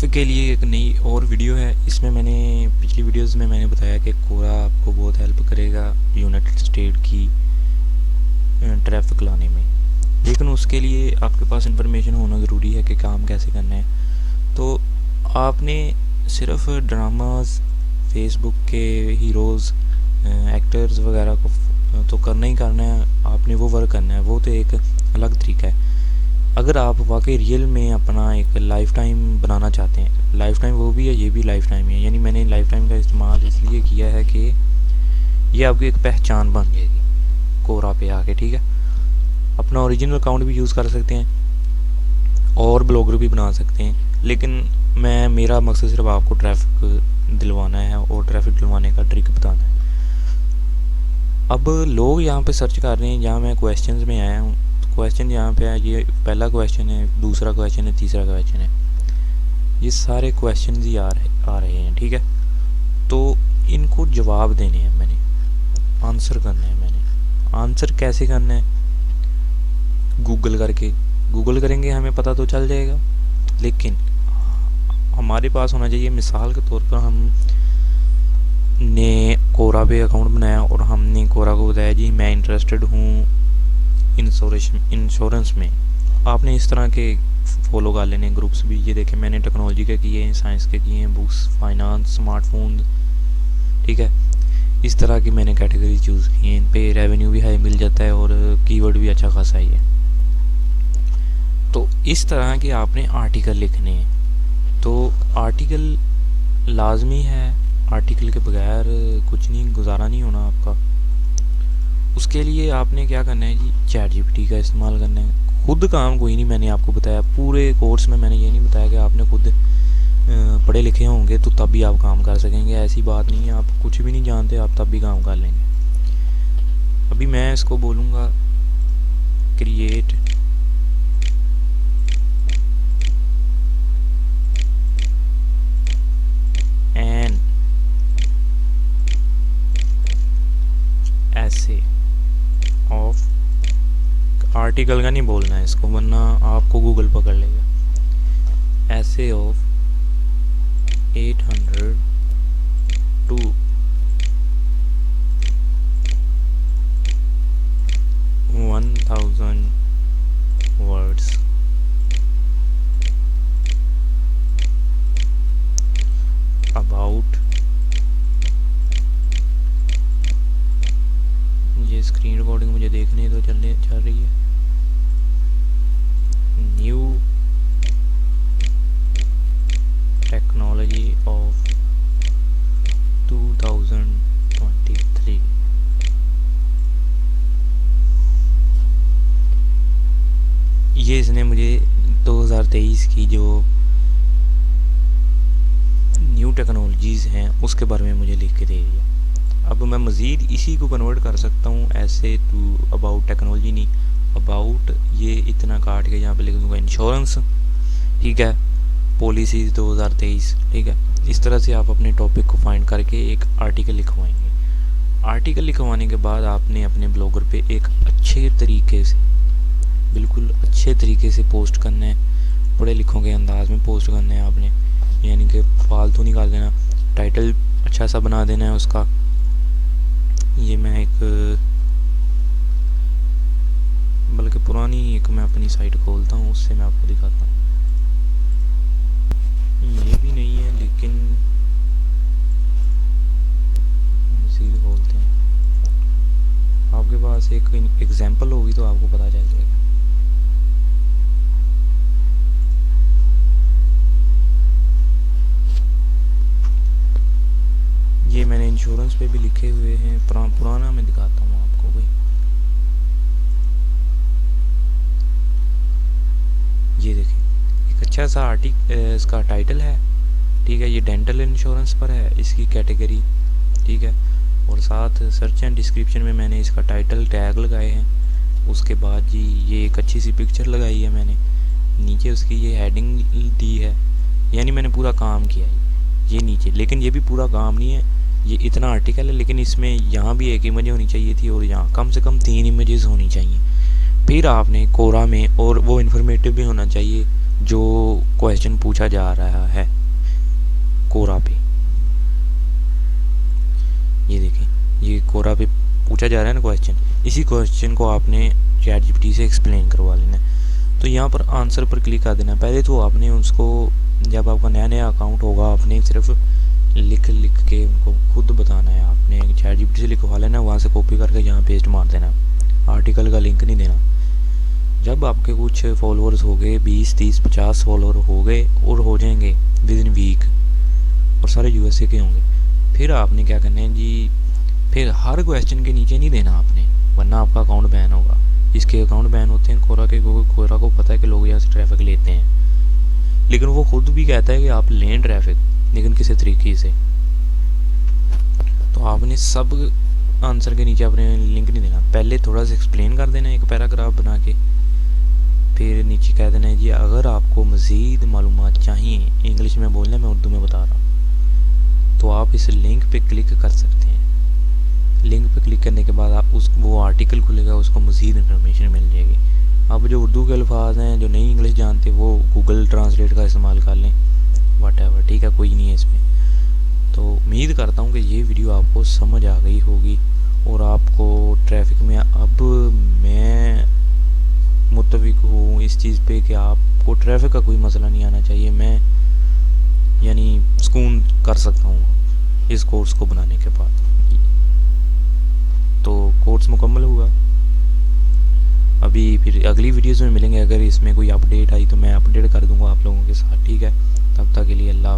Traffic के लिए एक नई और वीडियो है। इसमें मैंने पिछली वीडियोस में मैंने बताया कि कोरा आपको बहुत हेल्प करेगा यूनाइटेड स्टेट की ट्रैफिक लाने में, लेकिन उसके लिए आपके पास इंफॉर्मेशन होना ज़रूरी है कि काम कैसे करना है। तो आपने सिर्फ ड्रामास, फेसबुक के हीरोज़, एक्टर्स वगैरह को तो करना ही करना है, आपने वो वर्क करना है, वो तो एक अलग तरीका है। अगर आप वाकई रियल में अपना एक लाइफ टाइम बनाना चाहते हैं, लाइफ टाइम वो भी है, ये भी लाइफ टाइम है, यानी मैंने लाइफ टाइम का इस्तेमाल इसलिए किया है कि ये आपकी एक पहचान बन जाएगी कोरा पे आके, ठीक है। अपना ओरिजिनल अकाउंट भी यूज़ कर सकते हैं और ब्लॉगर भी बना सकते हैं, लेकिन मेरा मकसद सिर्फ आपको ट्रैफिक दिलवाना है और ट्रैफिक दिलवाने का ट्रिक बताना है। अब लोग यहाँ पे सर्च कर रहे हैं, जहाँ मैं क्वेश्चंस में आया हूँ, क्वेश्चन यहाँ पे है, ये पहला क्वेश्चन है, दूसरा क्वेश्चन है, तीसरा क्वेश्चन है, ये सारे क्वेश्चन ही आ रहे हैं, ठीक है। तो इनको जवाब देने हैं, मैंने आंसर करना है। मैंने आंसर कैसे करना है? गूगल करेंगे, हमें पता तो चल जाएगा, लेकिन हमारे पास होना चाहिए। मिसाल के तौर पर हम ने कोरा पे अकाउंट बनाया और हमने कोरा को बताया जी मैं इंटरेस्टेड हूँ इंश्योरेंस में। आपने इस तरह के फॉलो कर लेने ग्रुप्स भी। ये देखें, मैंने टेक्नोलॉजी के किए हैं, साइंस के किए हैं, बुक्स, फाइनेंस, स्मार्टफोन, ठीक है। इस तरह की मैंने कैटेगरी चूज़ की हैं। इन पे रेवेन्यू भी हाई मिल जाता है और कीवर्ड भी अच्छा खासा ही है। तो इस तरह के आपने आर्टिकल लिखने हैं। तो आर्टिकल लाजमी है, आर्टिकल के बगैर कुछ नहीं, गुजारा नहीं होना आपका। उसके लिए आपने क्या करना है जी, चैट जीपीटी का इस्तेमाल करना है। खुद काम कोई नहीं, मैंने आपको बताया पूरे कोर्स में मैंने ये नहीं बताया कि आपने खुद पढ़े लिखे होंगे तो तब भी आप काम कर सकेंगे, ऐसी बात नहीं है। आप कुछ भी नहीं जानते, आप तब भी काम कर लेंगे। अभी मैं इसको बोलूँगा क्रिएट एन ऐसे ऑफ, आर्टिकल का नहीं बोलना है इसको, वरना आपको गूगल पकड़ लेगा। ऐसे ऑफ 800 to 1000 words about, ये स्क्रीन रिकॉर्डिंग मुझे देखने तो चल रही है। New technology of 2023। ये इसने मुझे 2023 की जो न्यू टेक्नोलॉजीज़ हैं उसके बारे में मुझे लिख के दे दिया। अब मैं मज़ीद इसी को कन्वर्ट कर सकता हूँ ऐसे टू अबाउट टेक्नोलॉजी, नहीं अबाउट, ये इतना काट के यहाँ पे लिख दूँगा इंश्योरेंस, ठीक है, पॉलिसीज़ 2023, ठीक है। इस तरह से आप अपने टॉपिक को फाइंड करके एक आर्टिकल लिखवाएंगे। आर्टिकल लिखवाने के बाद आपने अपने ब्लॉगर पे एक अच्छे तरीके से, बिल्कुल अच्छे तरीके से पोस्ट करना है, पढ़े लिखों के अंदाज में पोस्ट करना है आपने, यानी कि फालतू नहीं कर देना। टाइटल अच्छा सा बना देना है उसका। ये मैं एक बल्कि पुरानी एक मैं अपनी साइट खोलता हूँ, उससे मैं आपको दिखाता हूँ। ये भी नहीं है, लेकिन मज़ीद खोलते हैं। आपके पास एक एग्जांपल होगी तो आपको पता चल जाएगा। ये मैंने इंश्योरेंस पे भी लिखे हुए हैं, पुराना मैं दिखाता हूँ आपको भाई। ये देखिए, एक अच्छा सा इसका टाइटल है, ठीक है। ये डेंटल इंश्योरेंस पर है, इसकी कैटेगरी, ठीक है। और साथ सर्च एंड डिस्क्रिप्शन में मैंने इसका टाइटल टैग लगाए हैं। उसके बाद जी ये एक अच्छी सी पिक्चर लगाई है मैंने, नीचे उसकी ये हेडिंग दी है, यानी मैंने पूरा काम किया है ये नीचे। लेकिन ये भी पूरा काम नहीं है, ये इतना आर्टिकल है, लेकिन इसमें यहाँ भी एक इमेज होनी चाहिए थी और यहाँ कम से कम 3 इमेजेस होनी चाहिए। फिर आपने कोरा में, और वो इन्फॉर्मेटिव भी होना चाहिए जो क्वेश्चन पूछा जा रहा है कोरा पे। ये देखें, ये कोरा पे पूछा जा रहा है ना क्वेश्चन, इसी क्वेश्चन को आपने चैट जीपीटी से एक्सप्लेन करवा लेना है। तो यहाँ पर आंसर पर क्लिक कर देना। पहले तो आपने उसको, जब आपका नया नया अकाउंट होगा, आपने सिर्फ लिख के उनको खुद बताना है। आपने चैट जीपीटी से लिखवा लेना, वहाँ से कॉपी करके यहाँ पेस्ट मार देना, आर्टिकल का लिंक नहीं देना। जब आपके कुछ फॉलोअर्स हो गए, 20, 30, 50 फॉलोअर हो गए और हो जाएंगे विद इन वीक, और सारे यूएसए के होंगे, फिर आपने क्या करना है जी, फिर हर क्वेश्चन के नीचे नहीं देना आपने, वरना आपका अकाउंट बैन होगा। इसके अकाउंट बैन होते हैं कोरा के, क्योंकि कोरा को पता है कि लोग यहाँ से ट्रैफिक लेते हैं, लेकिन वो खुद भी कहता है कि आप लें ट्रैफिक, लेकिन किसी तरीके से। तो आपने सब आंसर के नीचे आपने लिंक नहीं देना, पहले थोड़ा सा एक्सप्लेन कर देना एक पैराग्राफ बना के, फिर नीचे कह देना है जी अगर आपको मज़ीद मालूमात चाहिए, इंग्लिश में बोलना है, मैं उर्दू में बता रहा हूँ, तो आप इस लिंक पे क्लिक कर सकते हैं। लिंक पे क्लिक करने के बाद आप वो आर्टिकल खुलेगा, उसको मज़ीद इन्फॉर्मेशन मिल जाएगी। अब जो उर्दू के अल्फाज हैं, जो नहीं इंग्लिश जानते, वो गूगल ट्रांसलेट का इस्तेमाल कर लें, व्हाटएवर, ठीक है, कोई नहीं है इसमें। तो उम्मीद करता हूँ कि ये वीडियो आपको समझ आ गई होगी और आपको ट्रैफिक में, अब मैं मुत्तफिक हूँ इस चीज़ पे कि आपको ट्रैफिक का कोई मसला नहीं आना चाहिए। मैं यानी सुकून कर सकता हूँ इस कोर्स को बनाने के बाद। तो कोर्स मुकम्मल हुआ, अभी फिर अगली वीडियोज़ में मिलेंगे। अगर इसमें कोई अपडेट आई तो मैं अपडेट कर दूंगा आप लोगों के साथ, ठीक है। तब तक के लिए अल्लाह।